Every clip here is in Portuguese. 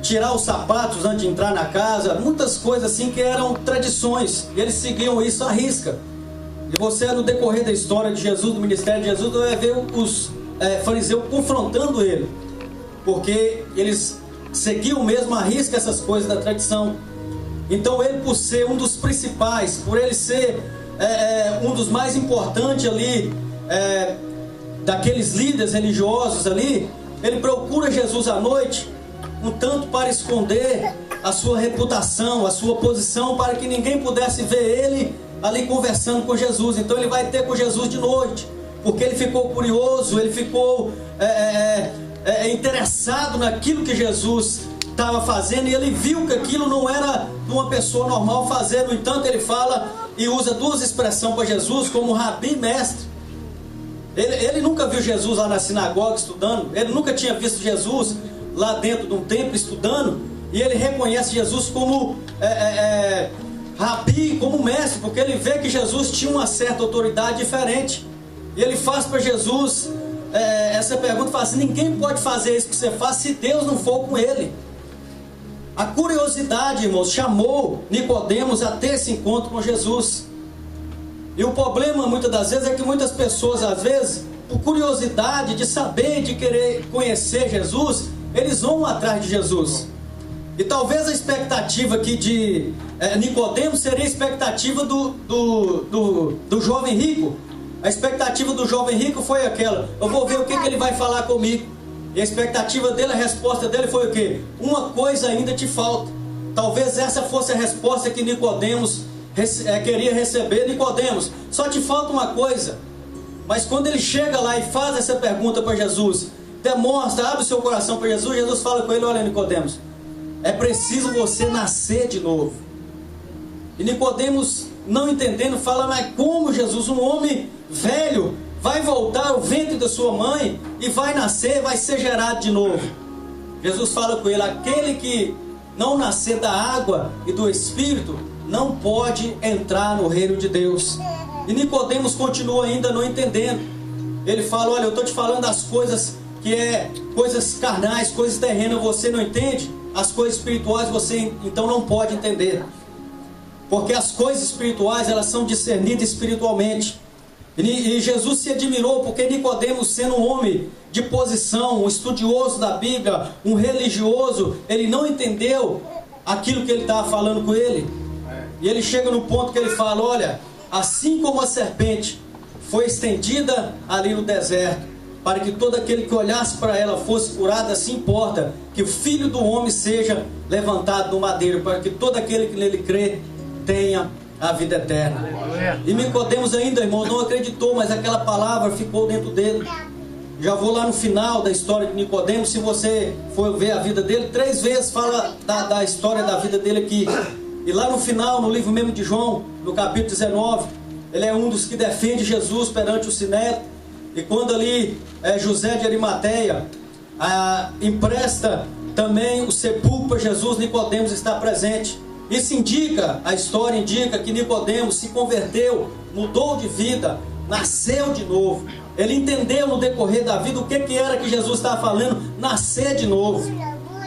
tirar os sapatos antes de entrar na casa, muitas coisas assim que eram tradições, e eles seguiam isso à risca. E você, no decorrer da história de Jesus, do ministério de Jesus, vai ver os fariseus confrontando ele, porque eles seguiam mesmo à risca essas coisas da tradição. Então ele, por ser um dos principais, por ele ser um dos mais importantes ali, daqueles líderes religiosos ali, ele procura Jesus à noite, um tanto para esconder a sua reputação, a sua posição, para que ninguém pudesse ver ele ali conversando com Jesus. Então ele vai ter com Jesus de noite, porque ele ficou curioso, ele ficou interessado naquilo que Jesus estava fazendo, e ele viu que aquilo não era de uma pessoa normal fazer. No entanto, ele fala e usa duas expressões para Jesus, como rabi, mestre. Ele nunca viu Jesus lá na sinagoga estudando, ele nunca tinha visto Jesus lá dentro de um templo estudando, e ele reconhece Jesus como rabi, como mestre, porque ele vê que Jesus tinha uma certa autoridade diferente. E ele faz para Jesus essa pergunta, fala assim: ninguém pode fazer isso que você faz se Deus não for com ele. A curiosidade, irmãos, chamou Nicodemos a ter esse encontro com Jesus. E o problema muitas das vezes é que muitas pessoas, às vezes, por curiosidade de saber, de querer conhecer Jesus, eles vão atrás de Jesus. E talvez a expectativa aqui de Nicodemos seria a expectativa do jovem rico. A expectativa do jovem rico foi aquela: eu vou ver o que ele vai falar comigo. E a expectativa dele, a resposta dele foi o quê? Uma coisa ainda te falta. Talvez essa fosse a resposta que Nicodemos queria receber. Nicodemos, só te falta uma coisa. Mas quando ele chega lá e faz essa pergunta para Jesus, demonstra, abre o seu coração para Jesus, Jesus fala com ele: olha, Nicodemos, é preciso você nascer de novo. E Nicodemos, não entendendo, fala: mas como, Jesus? Um homem velho vai voltar ao ventre da sua mãe e vai nascer, vai ser gerado de novo. Jesus fala com ele: aquele que não nascer da água e do Espírito não pode entrar no reino de Deus. E Nicodemos continua ainda não entendendo. Ele fala: olha, eu estou te falando das coisas que coisas carnais, coisas terrenas, você não entende. As coisas espirituais você então não pode entender, porque as coisas espirituais, elas são discernidas espiritualmente. E Jesus se admirou, porque Nicodemos, sendo um homem de posição, um estudioso da Bíblia, um religioso, ele não entendeu aquilo que ele estava falando com ele. E ele chega no ponto que ele fala: olha, assim como a serpente foi estendida ali no deserto, para que todo aquele que olhasse para ela fosse curado, assim importa que o Filho do Homem seja levantado do madeiro, para que todo aquele que nele crê tenha a vida eterna. E Nicodemos ainda, irmão, não acreditou, mas aquela palavra ficou dentro dele. Já vou lá no final da história de Nicodemos. Se você for ver a vida dele, 3 vezes fala da história da vida dele aqui. E lá no final, no livro mesmo de João, no capítulo 19, ele é um dos que defende Jesus perante o Sinédrio. E quando ali José de Arimateia empresta também o sepulcro para Jesus, Nicodemos está presente. Isso indica, a história indica que Nicodemos se converteu, mudou de vida, nasceu de novo. Ele entendeu no decorrer da vida o que era que Jesus estava falando, nascer de novo.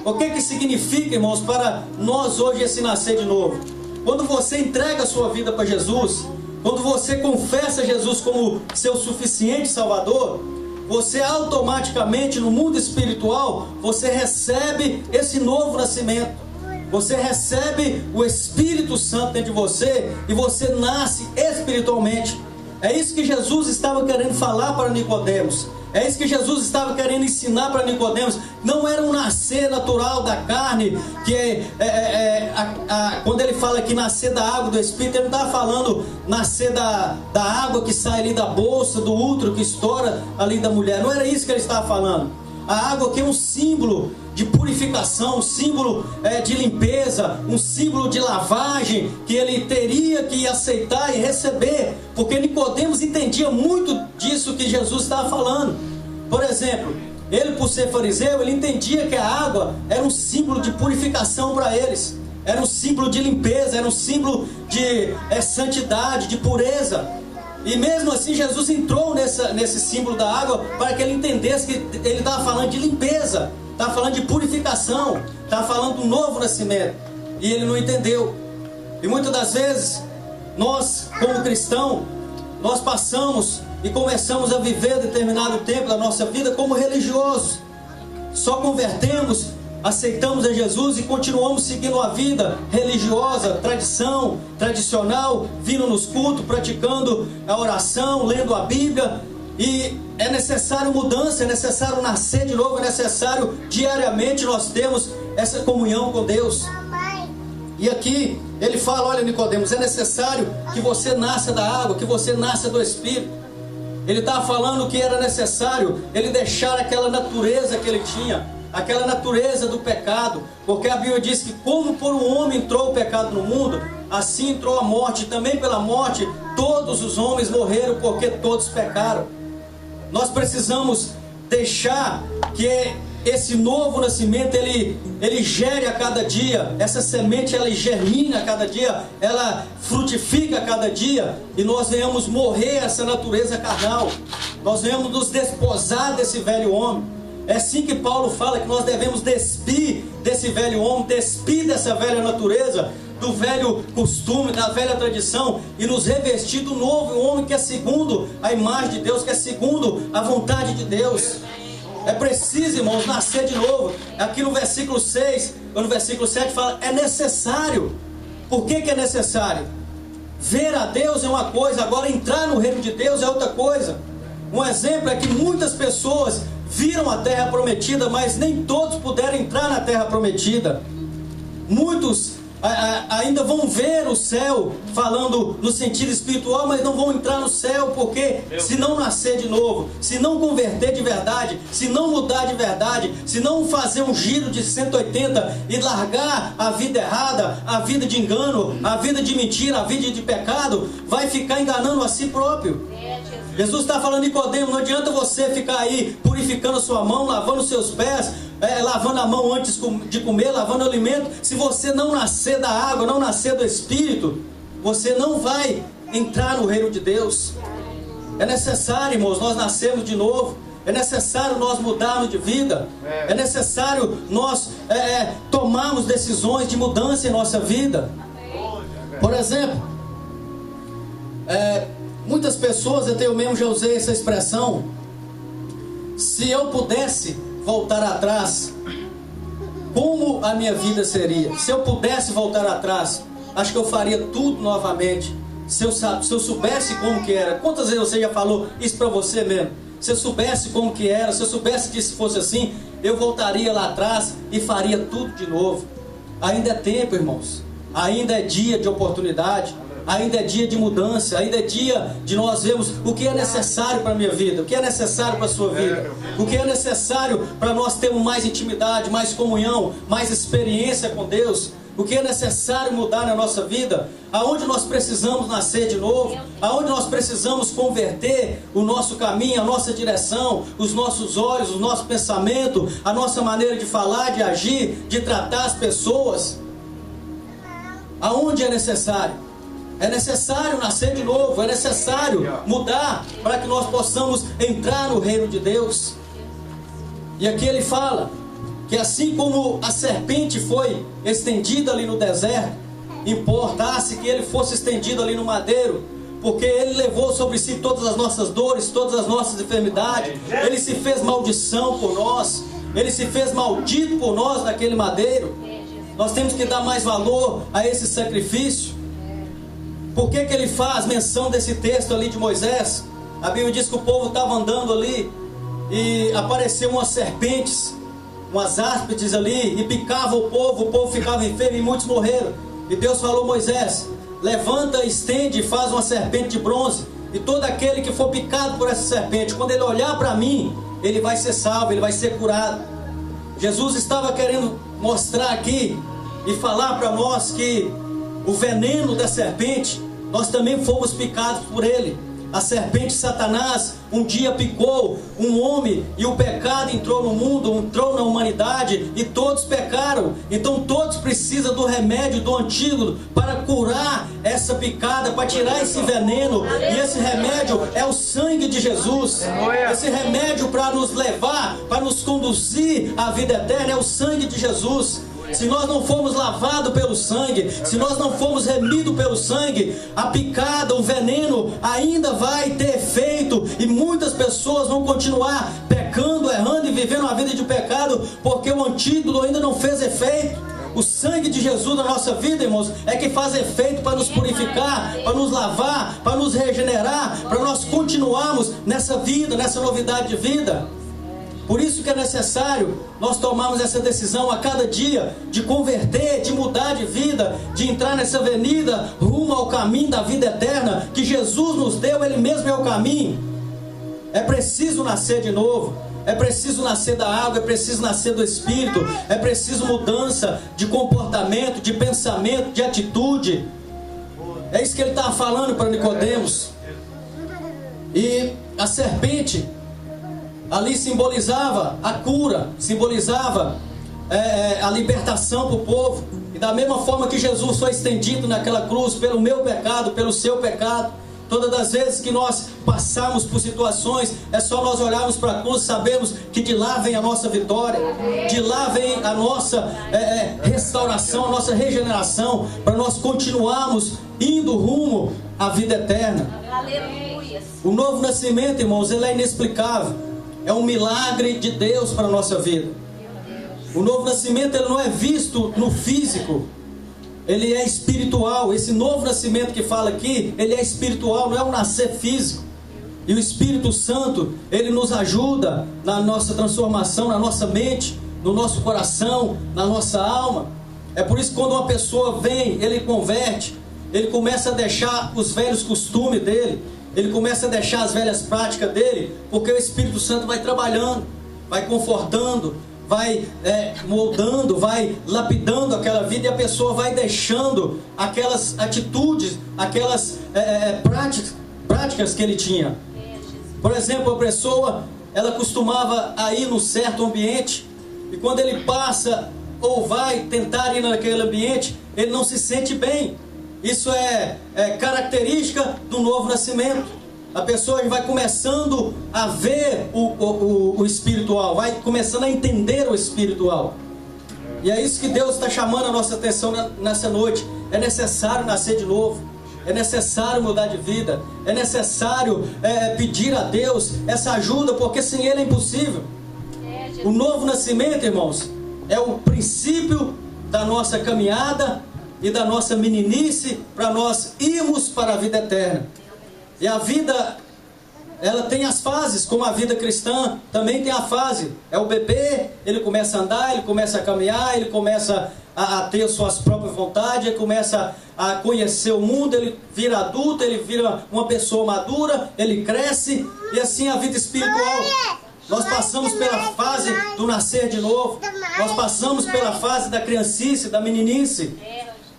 O que significa, irmãos, para nós hoje esse nascer de novo? Quando você entrega a sua vida para Jesus, quando você confessa Jesus como seu suficiente Salvador, você automaticamente no mundo espiritual, você recebe esse novo nascimento. Você recebe o Espírito Santo dentro de você e você nasce espiritualmente. É isso que Jesus estava querendo falar para Nicodemos. É isso que Jesus estava querendo ensinar para Nicodemos. Não era um nascer natural da carne, que quando ele fala que nascer da água do Espírito, ele não estava falando nascer da água que sai ali da bolsa, do útero que estoura ali da mulher. Não era isso que ele estava falando. A água que é um símbolo de purificação, um símbolo de limpeza, um símbolo de lavagem, que ele teria que aceitar e receber, porque Nicodemos entendia muito disso que Jesus estava falando. Por exemplo, ele, por ser fariseu, ele entendia que a água era um símbolo de purificação para eles, era um símbolo de limpeza, era um símbolo de santidade, de pureza. E mesmo assim Jesus entrou nesse símbolo da água para que ele entendesse que ele estava falando de limpeza, estava falando de purificação, estava falando do novo nascimento. E ele não entendeu. E muitas das vezes, nós como cristãos, nós passamos e começamos a viver determinado tempo da nossa vida como religiosos. Só convertemos, aceitamos a Jesus e continuamos seguindo a vida religiosa, tradicional, vindo nos cultos, praticando a oração, lendo a Bíblia. E é necessário mudança, é necessário nascer de novo, é necessário diariamente nós termos essa comunhão com Deus. E aqui ele fala: olha, Nicodemos, é necessário que você nasça da água, que você nasça do Espírito. Ele estava falando que era necessário ele deixar aquela natureza que ele tinha, aquela natureza do pecado, porque a Bíblia diz que como por um homem entrou o pecado no mundo, assim entrou a morte, e também pela morte todos os homens morreram, porque todos pecaram. Nós precisamos deixar que esse novo nascimento ele gere a cada dia, essa semente ela germina a cada dia, ela frutifica a cada dia, e nós venhamos morrer essa natureza carnal, nós venhamos nos desposar desse velho homem. É assim que Paulo fala que nós devemos despir desse velho homem, despir dessa velha natureza, do velho costume, da velha tradição, e nos revestir do novo homem que é segundo a imagem de Deus, que é segundo a vontade de Deus. É preciso, irmãos, nascer de novo. Aqui no versículo 6, ou no versículo 7 fala, é necessário. Por que é necessário? Ver a Deus é uma coisa, agora entrar no reino de Deus é outra coisa. Um exemplo é que muitas pessoas viram a terra prometida, mas nem todos puderam entrar na terra prometida. Muitos ainda vão ver o céu, falando no sentido espiritual, mas não vão entrar no céu, porque se não nascer de novo, se não converter de verdade, se não mudar de verdade, se não fazer um giro de 180 e largar a vida errada, a vida de engano, a vida de mentira, a vida de pecado, vai ficar enganando a si próprio. Jesus está falando: Nicodemo, não adianta você ficar aí purificando a sua mão, lavando os seus pés, lavando a mão antes de comer, lavando o alimento. Se você não nascer da água, não nascer do Espírito, você não vai entrar no reino de Deus. É necessário, irmãos, nós nascermos de novo. É necessário nós mudarmos de vida. É necessário nós tomarmos decisões de mudança em nossa vida. Por exemplo, muitas pessoas, até eu mesmo já usei essa expressão: se eu pudesse voltar atrás, como a minha vida seria? Se eu pudesse voltar atrás, acho que eu faria tudo novamente. Se eu soubesse como que era. Quantas vezes você já falou isso para você mesmo? Se eu soubesse como que era, se eu soubesse que se fosse assim, eu voltaria lá atrás e faria tudo de novo. Ainda é tempo, irmãos. Ainda é dia de oportunidade. Ainda é dia de mudança, ainda é dia de nós vermos o que é necessário para a minha vida, o que é necessário para a sua vida, o que é necessário para nós termos mais intimidade, mais comunhão, mais experiência com Deus, o que é necessário mudar na nossa vida, aonde nós precisamos nascer de novo, aonde nós precisamos converter o nosso caminho, a nossa direção, os nossos olhos, o nosso pensamento, a nossa maneira de falar, de agir, de tratar as pessoas. Aonde é necessário? É necessário nascer de novo, é necessário mudar para que nós possamos entrar no reino de Deus. E aqui ele fala que assim como a serpente foi estendida ali no deserto, importasse que ele fosse estendido ali no madeiro, porque ele levou sobre si todas as nossas dores, todas as nossas enfermidades. Ele se fez maldição por nós, ele se fez maldito por nós naquele madeiro. Nós temos que dar mais valor a esse sacrifício. Por que ele faz menção desse texto ali de Moisés? A Bíblia diz que o povo estava andando ali e apareceu umas serpentes, umas áspides ali, e picava o povo ficava enfermo e muitos morreram. E Deus falou: Moisés, levanta, estende e faz uma serpente de bronze, e todo aquele que for picado por essa serpente, quando ele olhar para mim, ele vai ser salvo, ele vai ser curado. Jesus estava querendo mostrar aqui e falar para nós que o veneno da serpente, nós também fomos picados por ele. A serpente Satanás um dia picou um homem e o pecado entrou no mundo, entrou na humanidade e todos pecaram. Então todos precisam do remédio, do antídoto para curar essa picada, para tirar esse veneno. E esse remédio é o sangue de Jesus. Esse remédio para nos levar, para nos conduzir à vida eterna é o sangue de Jesus. Se nós não formos lavados pelo sangue, se nós não formos remidos pelo sangue, a picada, o veneno ainda vai ter efeito e muitas pessoas vão continuar pecando, errando e vivendo uma vida de pecado porque o antídoto ainda não fez efeito. O sangue de Jesus na nossa vida, irmãos, é que faz efeito para nos purificar, para nos lavar, para nos regenerar, para nós continuarmos nessa vida, nessa novidade de vida. Por isso que é necessário nós tomarmos essa decisão a cada dia de converter, de mudar de vida, de entrar nessa avenida rumo ao caminho da vida eterna que Jesus nos deu, Ele mesmo é o caminho. É preciso nascer de novo, é preciso nascer da água, é preciso nascer do Espírito, é preciso mudança de comportamento, de pensamento, de atitude. É isso que ele estava falando para Nicodemos. E a serpente ali simbolizava a cura, simbolizava a libertação para o povo. E da mesma forma que Jesus foi estendido naquela cruz pelo meu pecado, pelo seu pecado, todas as vezes que nós passamos por situações, é só nós olharmos para a cruz e sabemos que de lá vem a nossa vitória, de lá vem a nossa restauração, a nossa regeneração, para nós continuarmos indo rumo à vida eterna. Aleluia. O novo nascimento, irmãos, ele é inexplicável. É um milagre de Deus para a nossa vida. O novo nascimento ele não é visto no físico, ele é espiritual. Esse novo nascimento que fala aqui, ele é espiritual, não é um nascer físico. E o Espírito Santo, ele nos ajuda na nossa transformação, na nossa mente, no nosso coração, na nossa alma. É por isso que quando uma pessoa vem, ele converte, ele começa a deixar os velhos costumes dele, ele começa a deixar as velhas práticas dele, porque o Espírito Santo vai trabalhando, vai confortando, vai moldando, vai lapidando aquela vida, e a pessoa vai deixando aquelas atitudes, aquelas práticas que ele tinha. Por exemplo, a pessoa, ela costumava a ir num certo ambiente, e quando ele passa ou vai tentar ir naquele ambiente, ele não se sente bem. Isso é característica do novo nascimento. A pessoa vai começando a ver o espiritual, vai começando a entender o espiritual. E é isso que Deus está chamando a nossa atenção nessa noite. É necessário nascer de novo, é necessário mudar de vida, é necessário pedir a Deus essa ajuda, porque sem Ele é impossível. O novo nascimento, irmãos, é o princípio da nossa caminhada e da nossa meninice, para nós irmos para a vida eterna. E a vida, ela tem as fases, como a vida cristã também tem a fase. É o bebê, ele começa a andar, ele começa a caminhar, ele começa a ter suas próprias vontades, ele começa a conhecer o mundo, ele vira adulto, ele vira uma pessoa madura, ele cresce, e assim a vida espiritual. Nós passamos pela fase do nascer de novo, nós passamos pela fase da criancice, da meninice,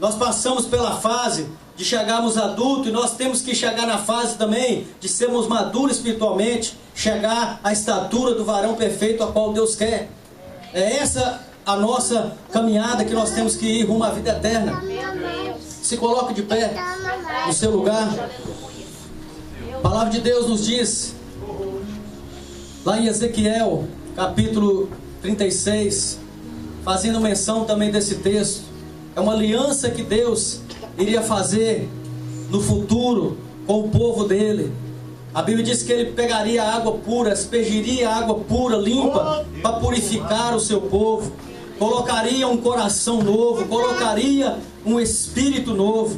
nós passamos pela fase de chegarmos adultos, e nós temos que chegar na fase também de sermos maduros espiritualmente, chegar à estatura do varão perfeito a qual Deus quer. É essa a nossa caminhada que nós temos que ir rumo à vida eterna. Se coloque de pé no seu lugar. A palavra de Deus nos diz, lá em Ezequiel, capítulo 36, fazendo menção também desse texto, é uma aliança que Deus iria fazer no futuro com o povo dele. A Bíblia diz que ele pegaria água pura, aspergiria água pura, limpa, para purificar o seu povo, colocaria um coração novo, colocaria um espírito novo.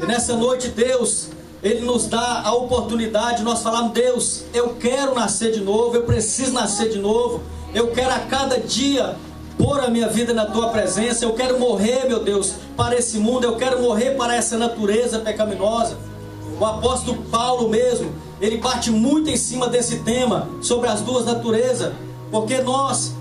E nessa noite Deus, Ele nos dá a oportunidade, nós falamos: Deus, eu quero nascer de novo, eu preciso nascer de novo, eu quero a cada dia pôr a minha vida na Tua presença, eu quero morrer, meu Deus, para esse mundo, eu quero morrer para essa natureza pecaminosa. O apóstolo Paulo mesmo, ele bate muito em cima desse tema, sobre as duas naturezas, porque nós,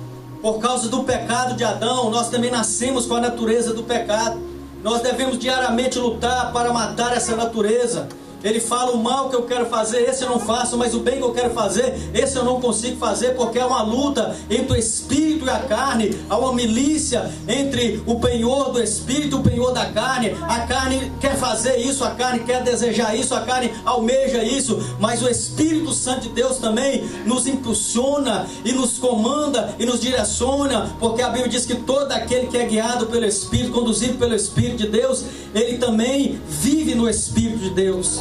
por causa do pecado de Adão, nós também nascemos com a natureza do pecado. Nós devemos diariamente lutar para matar essa natureza. Ele fala: o mal que eu quero fazer, esse eu não faço, mas o bem que eu quero fazer, esse eu não consigo fazer, porque há uma luta entre o espírito e a carne, há uma milícia entre o penhor do espírito e o penhor da carne. A carne quer fazer isso, a carne quer desejar isso, a carne almeja isso, mas o Espírito Santo de Deus também nos impulsiona e nos comanda e nos direciona, porque a Bíblia diz que todo aquele que é guiado pelo Espírito, conduzido pelo Espírito de Deus, ele também vive no Espírito de Deus.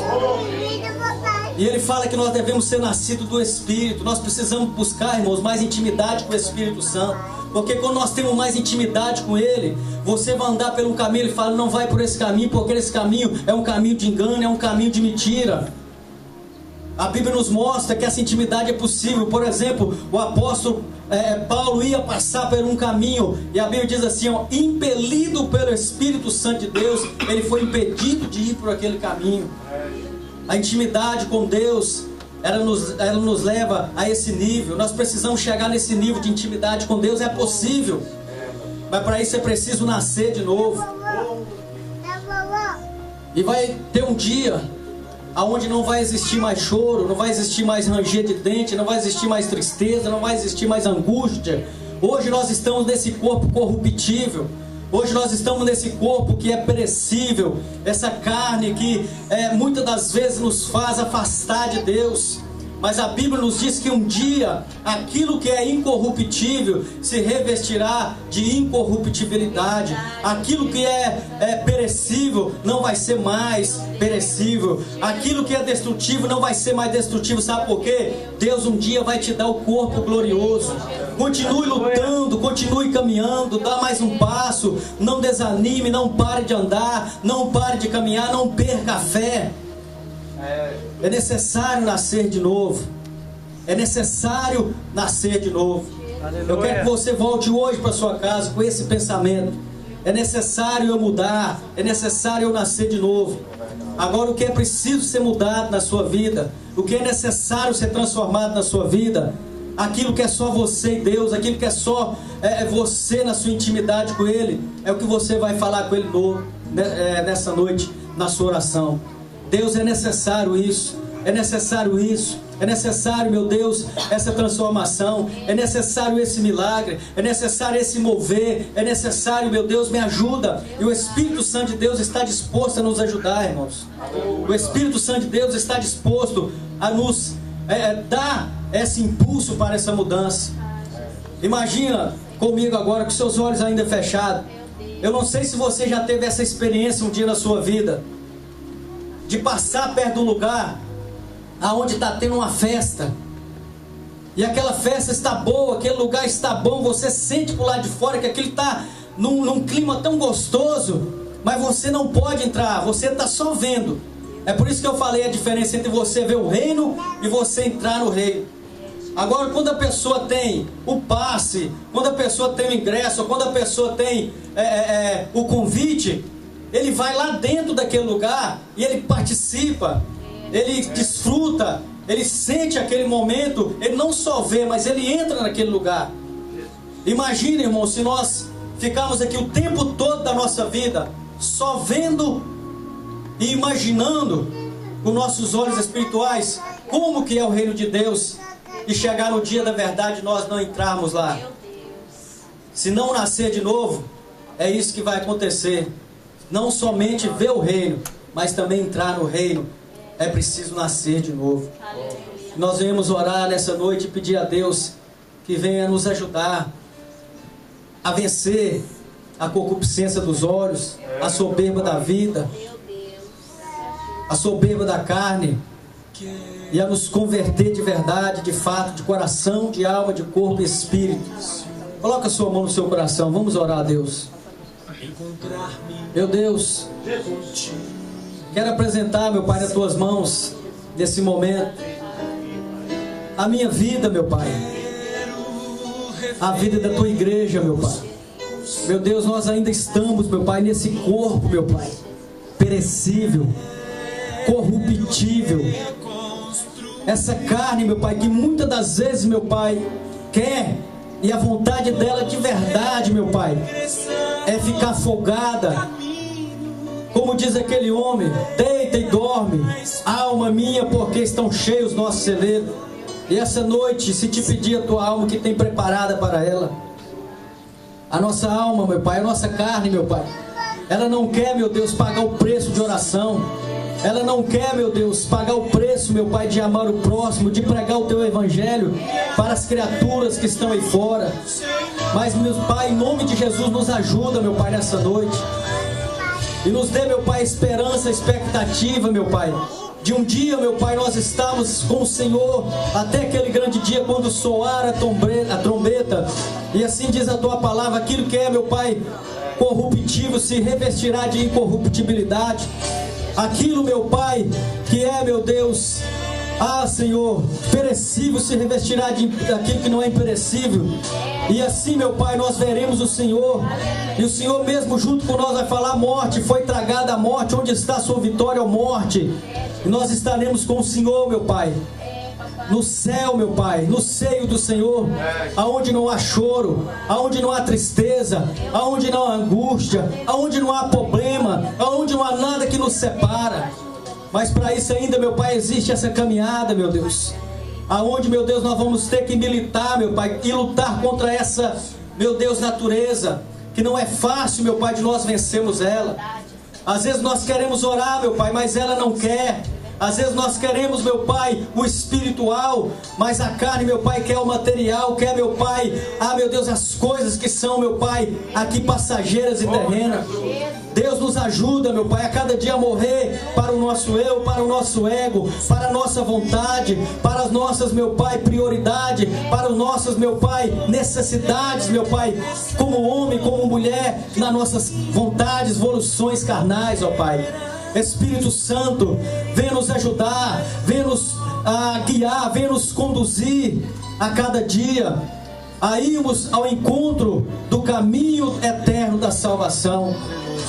E ele fala que nós devemos ser nascidos do Espírito. Nós precisamos buscar, irmãos, mais intimidade com o Espírito Santo, porque quando nós temos mais intimidade com Ele, você vai andar por um caminho, Ele fala: não vai por esse caminho, porque esse caminho é um caminho de engano, é um caminho de mentira. A Bíblia nos mostra que essa intimidade é possível. Por exemplo, o apóstolo Paulo ia passar por um caminho, e a Bíblia diz assim, ó: impelido pelo Espírito Santo de Deus, ele foi impedido de ir por aquele caminho. A intimidade com Deus, ela nos leva a esse nível. Nós precisamos chegar nesse nível de intimidade com Deus. É possível, mas para isso é preciso nascer de novo. E vai ter um dia aonde não vai existir mais choro, não vai existir mais ranger de dente, não vai existir mais tristeza, não vai existir mais angústia. Hoje nós estamos nesse corpo corruptível. Hoje nós estamos nesse corpo que é perecível, essa carne que muitas das vezes nos faz afastar de Deus. Mas a Bíblia nos diz que um dia aquilo que é incorruptível se revestirá de incorruptibilidade. Aquilo que é perecível não vai ser mais perecível. Aquilo que é destrutivo não vai ser mais destrutivo. Sabe por quê? Deus um dia vai te dar o corpo glorioso. Continue lutando, continue caminhando, dá mais um passo. Não desanime, não pare de andar, não pare de caminhar, não perca a fé. É necessário nascer de novo. É necessário nascer de novo. Aleluia. Eu quero que você volte hoje para sua casa com esse pensamento. É necessário eu mudar. É necessário eu nascer de novo. Agora, o que é preciso ser mudado na sua vida, o que é necessário ser transformado na sua vida, aquilo que é só você e Deus, aquilo que é só você na sua intimidade com Ele, é o que você vai falar com Ele nessa noite, na sua oração. Deus, é necessário isso, é necessário isso, é necessário, meu Deus, essa transformação, é necessário esse milagre, é necessário esse mover, é necessário, meu Deus, me ajuda. E o Espírito Santo de Deus está disposto a nos ajudar, irmãos. O Espírito Santo de Deus está disposto a nos dar esse impulso para essa mudança. Imagina comigo agora com seus olhos ainda fechados. Eu não sei se você já teve essa experiência um dia na sua vida, de passar perto de um lugar aonde está tendo uma festa, e aquela festa está boa, aquele lugar está bom, você sente por lá de fora que aquilo está num clima tão gostoso, mas você não pode entrar, você está só vendo. É por isso que eu falei a diferença entre você ver o reino e você entrar no reino. Agora, quando a pessoa tem o passe, quando a pessoa tem o ingresso, quando a pessoa tem o convite, ele vai lá dentro daquele lugar e ele participa, ele desfruta, ele sente aquele momento, ele não só vê, mas ele entra naquele lugar. Imagina, irmão, se nós ficarmos aqui o tempo todo da nossa vida só vendo e imaginando com nossos olhos espirituais como que é o reino de Deus, e chegar no dia da verdade nós não entrarmos lá. Se não nascer de novo, é isso que vai acontecer. Não somente ver o reino, mas também entrar no reino. É preciso nascer de novo. Nós venhamos orar nessa noite e pedir a Deus que venha nos ajudar a vencer a concupiscência dos olhos, a soberba da vida, a soberba da carne, e a nos converter de verdade, de fato, de coração, de alma, de corpo e espírito. Coloca a sua mão no seu coração, vamos orar a Deus. Meu Deus, quero apresentar, meu Pai, nas tuas mãos, nesse momento, a minha vida, meu Pai, a vida da tua igreja, meu Pai. Meu Deus, nós ainda estamos, meu Pai, nesse corpo, meu Pai, perecível, corruptível. Essa carne, meu Pai, que muitas das vezes, meu Pai, quer, e a vontade dela de verdade, meu Pai, é ficar folgada, Como diz aquele homem, deita e dorme, alma minha, porque estão cheios nossos celeiros. E essa noite, se te pedir a tua alma, o que tem preparada para ela? A nossa alma, meu Pai, a nossa carne, meu Pai, ela não quer, meu Deus, pagar o preço de oração. Ela não quer, meu Deus, pagar o preço, meu Pai, de amar o próximo, de pregar o Teu Evangelho para as criaturas que estão aí fora. Mas, meu Pai, em nome de Jesus, nos ajuda, meu Pai, nessa noite. E nos dê, meu Pai, esperança, expectativa, meu Pai, de um dia, meu Pai, nós estamos com o Senhor até aquele grande dia quando soar a trombeta. E assim diz a Tua palavra, aquilo que é, meu Pai, corruptível se revestirá de incorruptibilidade. Aquilo, meu Pai, que é, meu Deus, Senhor, perecível se revestirá daquilo que não é imperecível. E assim, meu Pai, nós veremos o Senhor. E o Senhor mesmo junto com nós vai falar: morte, foi tragada a morte, onde está a sua vitória, ó morte? E nós estaremos com o Senhor, meu Pai, no céu, meu Pai, no seio do Senhor, aonde não há choro, aonde não há tristeza, aonde não há angústia, aonde não há problema, aonde não há nada que nos separa. Mas para isso ainda, meu Pai, existe essa caminhada, meu Deus, aonde, meu Deus, nós vamos ter que militar, meu Pai, e lutar contra essa, meu Deus, natureza, que não é fácil, meu Pai, de nós vencermos ela. Às vezes nós queremos orar, meu Pai, mas ela não quer. Às vezes nós queremos, meu Pai, o espiritual, mas a carne, meu Pai, quer o material, quer, meu Pai, meu Deus, as coisas que são, meu Pai, aqui passageiras e terrenas. Deus nos ajuda, meu Pai, a cada dia a morrer para o nosso eu, para o nosso ego, para a nossa vontade, para as nossas, meu Pai, prioridade, para as nossas, meu Pai, necessidades, meu Pai, como homem, como mulher, nas nossas vontades, voluções carnais, ó Pai. Espírito Santo, venha nos ajudar, venha nos guiar, venha nos conduzir a cada dia a irmos ao encontro do caminho eterno da salvação.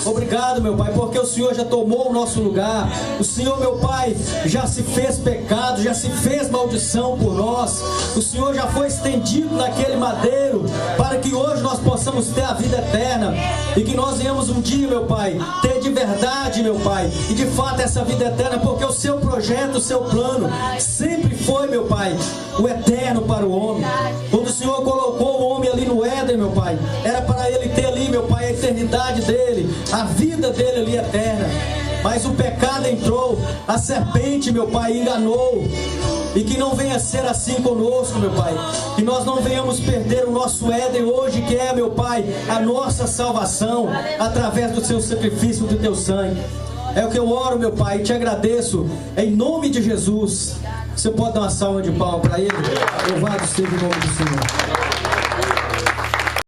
Obrigado, meu Pai, porque o Senhor já tomou o nosso lugar. O Senhor, meu Pai, já se fez pecado, já se fez maldição por nós. O Senhor já foi estendido naquele madeiro para que hoje nós possamos ter a vida eterna e que nós venhamos um dia, meu Pai, ter de verdade, meu Pai, e de fato essa vida eterna, porque o seu projeto, o seu plano sempre foi, meu Pai, o eterno para o homem. Quando o Senhor colocou o homem ali no Éden, meu Pai, era para ele ter ali, meu Pai, a eternidade dele, a vida dele ali eterna. Mas o pecado entrou, a serpente, meu Pai, enganou. E que não venha ser assim conosco, meu Pai. Que nós não venhamos perder o nosso Éden hoje, que é, meu Pai, a nossa salvação, através do seu sacrifício, do teu sangue. É o que eu oro, meu Pai, e te agradeço, em nome de Jesus. Você pode dar uma salva de palmas para ele? Louvado seja o nome do Senhor.